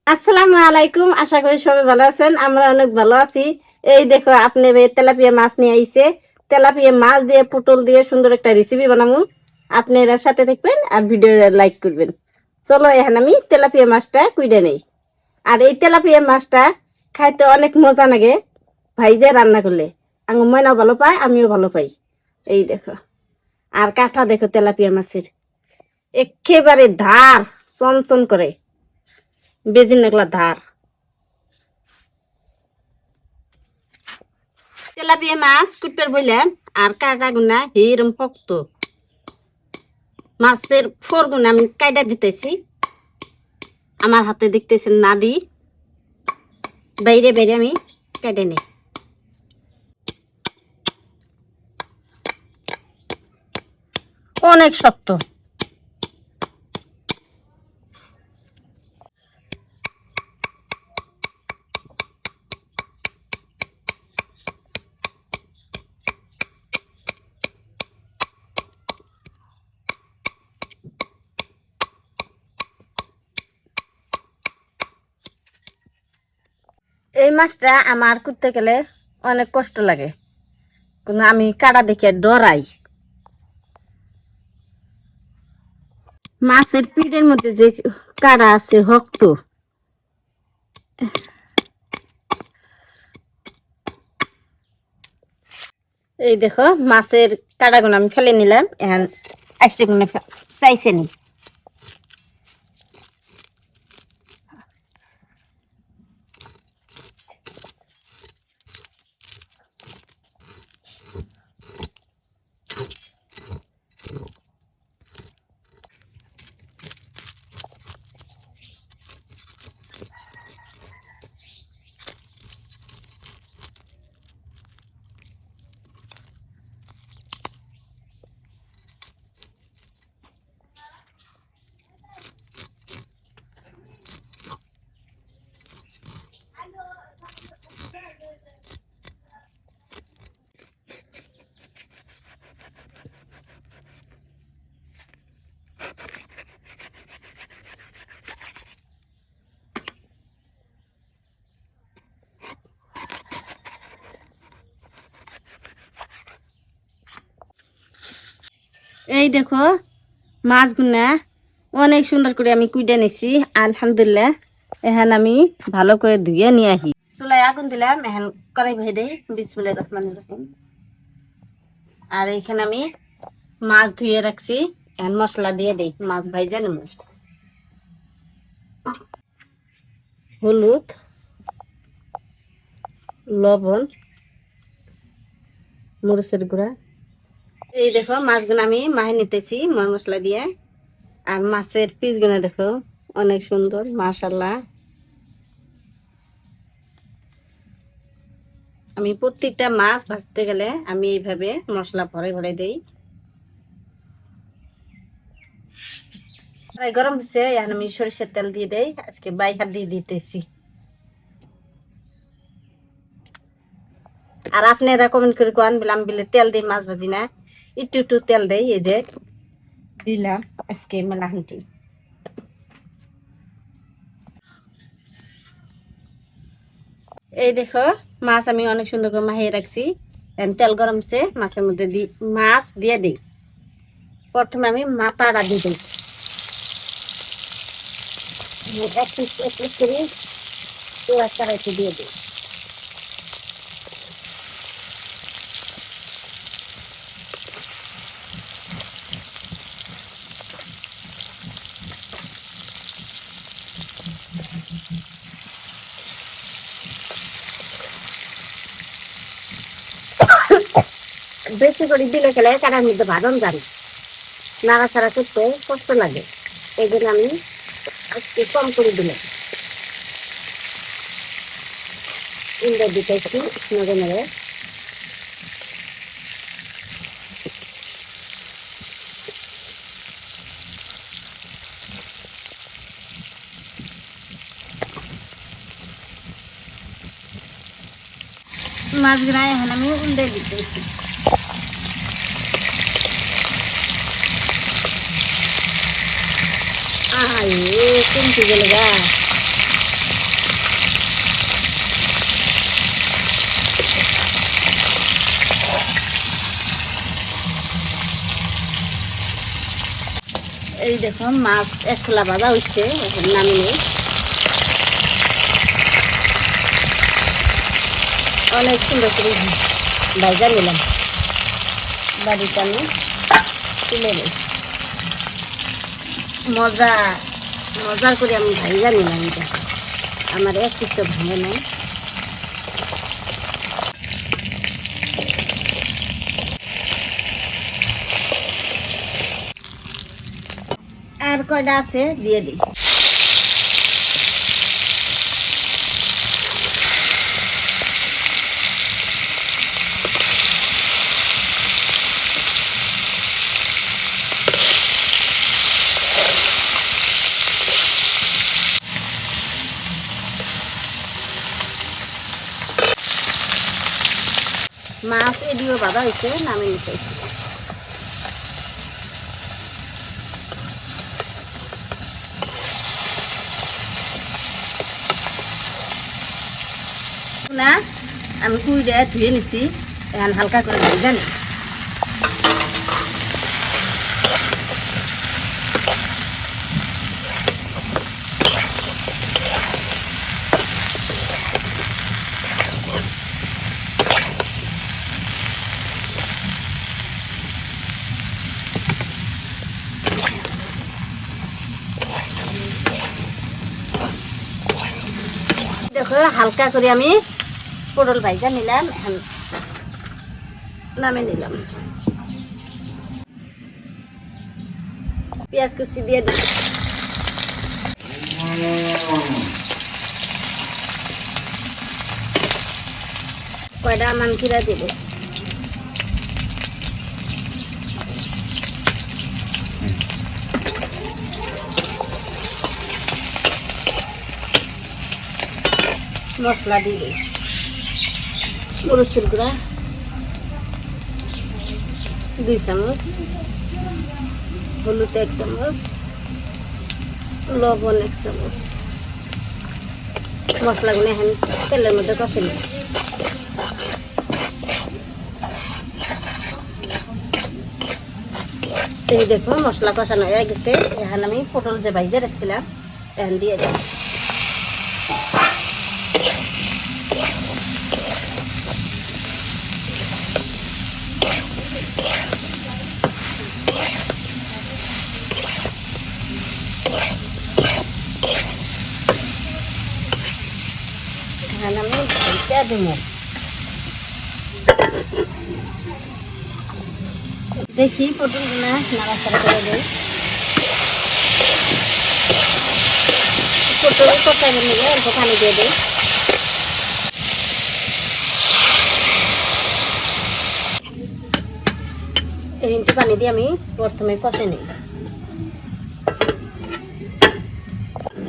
আসসালামু আলাইকুম, আশা করি সবাই ভালো আছেন। আমরা অনেক ভালো আছি। এই দেখো, আপনি তেলাপিয়া মাছ নিয়ে আইছে। তেলাপিয়া মাছ দিয়ে পটল দিয়ে সুন্দর একটা রেসিপি বানাবো। আপনারা সাথে থাকবেন আর ভিডিও লাইক করবেন। চলো, এখন আমি তেলাপিয়া মাছটা কুইডে নেই। আর এই তেলাপিয়া মাছটা খাইতে অনেক মজা লাগে ভাইজে রান্না করলে। আমার ময়নাও ভালো পায়, আমিও ভালো পাই। এই দেখো, আর কাঁটা দেখো তেলাপিয়া মাছের, একেবারে ধার, চনচন করে বেজিন নাগলা ধার। তেলাপিয়া মাছ কুটপের বললাম, আর কাটা গুনা হিরম শক্ত। মাছের ফোর গুনা আমি কাইটা দিতেছি। আমার হাতে দেখতেছেন নাড়ি, বাইরে বাইরে আমি কেটে নিই। অনেক শক্ত। এই মাছটা আমার করতে গেলে অনেক কষ্ট লাগে, কিন্তু আমি কাটা দেখে ডরাই। মাছের পিঠের মধ্যে যে কাটা আছে শক্ত। এই দেখো, মাছের কাটাগুলো আমি ফেলে নিলাম। এখন আইসটি গুলো চাইছে নি। এই দেখো, মাছগুলা অনেক সুন্দর করে আমি কুইডে নিছি। আলহামদুলিল্লাহ। এখন আমি ভালো করে ধুয়ে নিয়ে আসি। চুলায় আগুন দিলাম, এখন কড়াই বসিয়ে দেই। বিসমিল্লাহির রহমানির রহিম। আর এইখানে আমি মাছ ধুয়ে রাখছি। এখন মশলা দিয়ে দেই, মাছ ভাইজা নেব। হলুদ, লবণ, মরিচের গুঁড়া। এই দেখো, মাছগুলো আমি মাহে নিতেছি ময় মশলা দিয়ে। আর মাছের পিসগুলো দেখো অনেক সুন্দর, মাশাআল্লাহ। আমি প্রত্যেকটা মাছ ভাজতে গেলে আমি এইভাবে মশলা ভরে ভরে দেই। গরম হচ্ছে, এখন আমি সরিষার তেল দিয়ে দেই। আজকে বাই হাত দিয়ে দিতেছি। আর আপনারা কমেন্ট করে কোন বলে আমি বলে তেল দিই মাছ ভাজি না, একটু একটু তেল দেই। এই যে দিলাম আজকে মেলাহান্টি। এই দেখো, মাছ আমি অনেক সুন্দর করে মাখিয়ে রাখছি। তেল গরম হচ্ছে, মাছের মধ্যে মাছ দিয়ে দিই। প্রথমে আমি মাথাটা দিয়ে দিই, এক পিস এক পিস করে পুরো কড়াইতে দিয়ে দিই। বেশি করে দিলে গেলে কারার মধ্যে ভাজন যান, নাড়াচাড়া করতে কষ্ট লাগে। এই জন্য আমি একটু কম করে দিলাম। ইন্ডা দিতেছি নড়ে নড়ে। মাছগুলা এখন আমি উল্টে দিতেছি। আহাই, কমতে গেল গা। এই দেখো মাছ এক খোলা ভাজা হচ্ছে, এখন নামিয়ে অনেক সুন্দর করে ভাজা নিলাম। বাড়িতে আমি তুলে নিই, মজার করে আমি ভাজা নিলাম। এটা আমার এক কিছু ভাঙে নাই। আর কয়টা আছে দিয়ে দিই। মাছ এদিও বাঁধা হয়েছে, নামে নিতে না। আমি কুইটা ধুয়ে নিছি, এখন হালকা করে ভেজে নিই। দেখো হালকা করে আমি পটল ভাজা নিলাম, এখন নামে নিলাম। পেঁয়াজ কুচি দিয়ে দিই। কয়টা মানকিরা দেব। মশলা দিয়ে দিই, মরিচের গুঁড়া 2 চামচ, হলুদ 1 চামচ, লবণ 1 চামচ। মশলাগুলো এখন তেলের মধ্যে কষে নিই। এই দেখো মশলা কষানো হয়ে গেছে, এখন আমি পটল যে ভাজা রাখছিলাম এখন দিয়ে দিই। এখন আমি ভাজা দিব। দেখি পটলগুলো নাড়াচাড়া করে দিই। পটল কষাই নিলে অল্প পানি দিয়ে দিই। এই পানি দিয়ে আমি প্রথমে কষে নিই।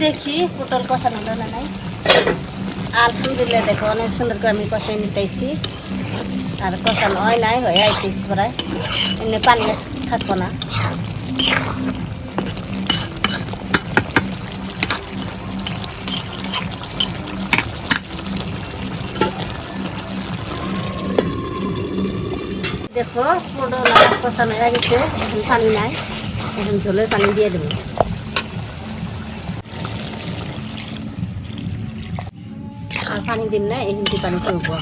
দেখি পটল কষানো হলো না নাই। আলহামদুলিল্লাহ দেখো অনেক সুন্দর করে আমি কষাই নিতেছি, আর কষানো হয় নাই, হয়ে আইতেছি প্রায়। এমনি পানি থাকবো না। দেখো পটল কষানো হয়ে গেছে, এখন পানি নাই, এখন ঝোলের পানি দিয়ে দেবো। আর পানি দিন না, এই হিন্দি পানি করবো।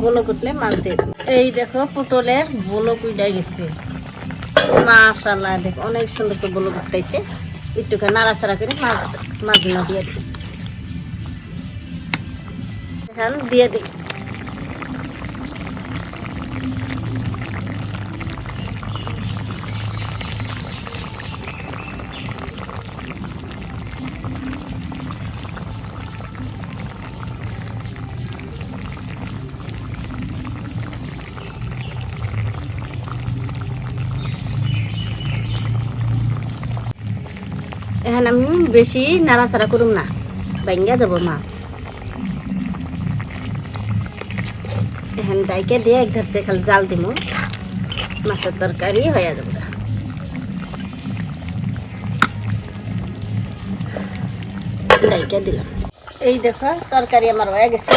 বলক উঠলে মাছ দিয়ে দেবো। এই দেখো পটলের বলক উঠে গেছে, মাশাআল্লাহ দেখো অনেক সুন্দর করে বলক উঠতেছে। একটুখানি নাড়াচাড়া করে মাছগুলো দিয়ে দিই। এখন দিয়ে দিই। এখন আমি বেশি নাড়াচাড়া করুম না, ভাঙ্গা যাব মাছ। এখন ডাইকে দিয়ে এক ধারছে খালি জাল দিব, মাছের তরকারি হয়ে যাবে। ডাইকে দিলাম। এই দেখো তরকারি আমার হয়ে গেছে।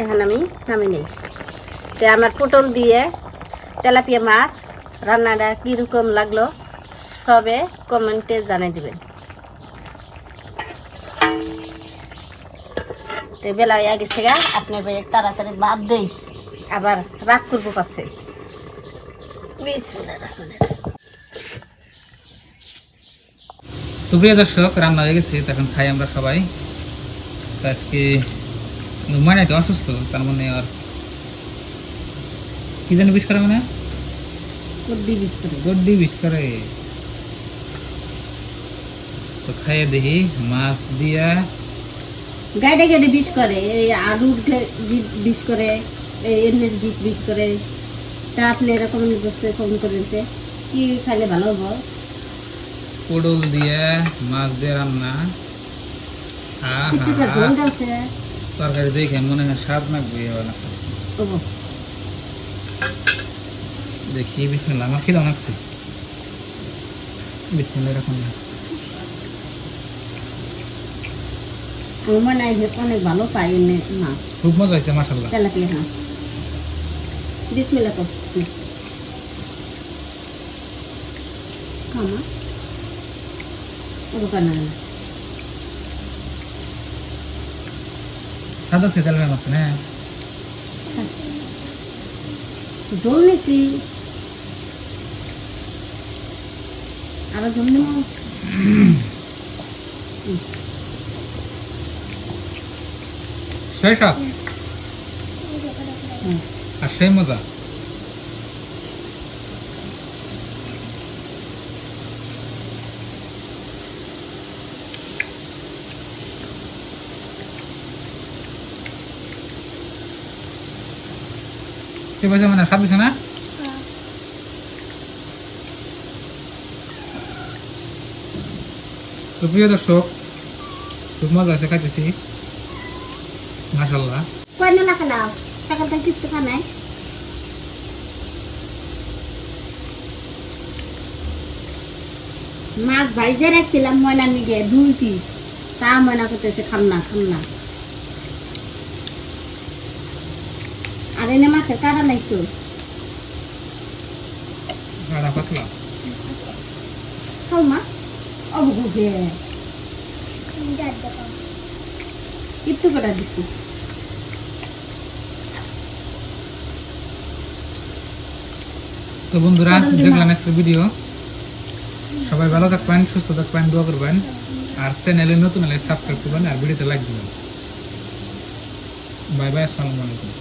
এখন আমি নামি নেই। তো আমার পটল দিয়ে তেলাপিয়া মাছ রান্নাটা কীরকম লাগলো সবে কমেন্টে জানিয়ে দেবেন। তো বেলা হয়ে গেছে গা, আপনার ভাই তাড়াতাড়ি বাদ দেই, আবার রাগ করবো পাচ্ছে। তো প্রিয় দর্শক, রান্না হয়ে গেছে, তখন খাই আমরা সবাই। তো আজকে ময়নাটা অসুস্থ, তার মানে আর কি জানি বিষ করে, মানে গড্ডি বিষ করে। তো খাইয়ে দেখি মাছ দিয়া গাইডে গাইডে বিষ করে, এই আলুর জিপ বিষ করে, এই এমনির জিপ বিষ করে। তা আপনি এরকম কম করেছে, কি খাইলে ভালো হবো? পটল দিয়া মাছ দিয়ে রান্না, তরকারি দেখে মনে হয় স্বাদ লাগবে। দেখি বিসমিল্লাহ, আমার খিদা লাগছে। বিসমিল্লাহ এরকম না, অনেক ভালো পাই এনে মাছ, খুব মজা হয়েছে মাশাআল্লাহ। তেলাপিয়া মাছ। বিসমিল্লাহ কর খামা ওটা না সাদা সে তেলাপিয়া মাছ না, জল নিছি আরো জল নেব। সেই সব আর সেই মজা। ঠিক আছে, মানে স্বাদ দিছে না? তো প্রিয় দর্শক, খুব মজা আছে, খাইতেছি মাশাআল্লাহ। কয় না লাগালাও সকালটা কিচ্ছু খা নাই। মাছ ভাইজে রাখছিলাম ময়না নিগে 2 পিস, তা ময়না করতেছে খাম না। আর এনে মাছের কাটা নাই তো, পাতলা খাও মা অবগুবে একটু কটা দিছি। তো বন্ধুরা, দেখলাম আজকের ভিডিও। সবাই ভালো থাকবেন, সুস্থ থাকবেন, দোয়া করবেন, আর চ্যানেলে নতুন হলে সাবস্ক্রাইব করবেন, আর ভিডিওতে লাইক দিবেন। বাই বাই, আসসালামু আলাইকুম।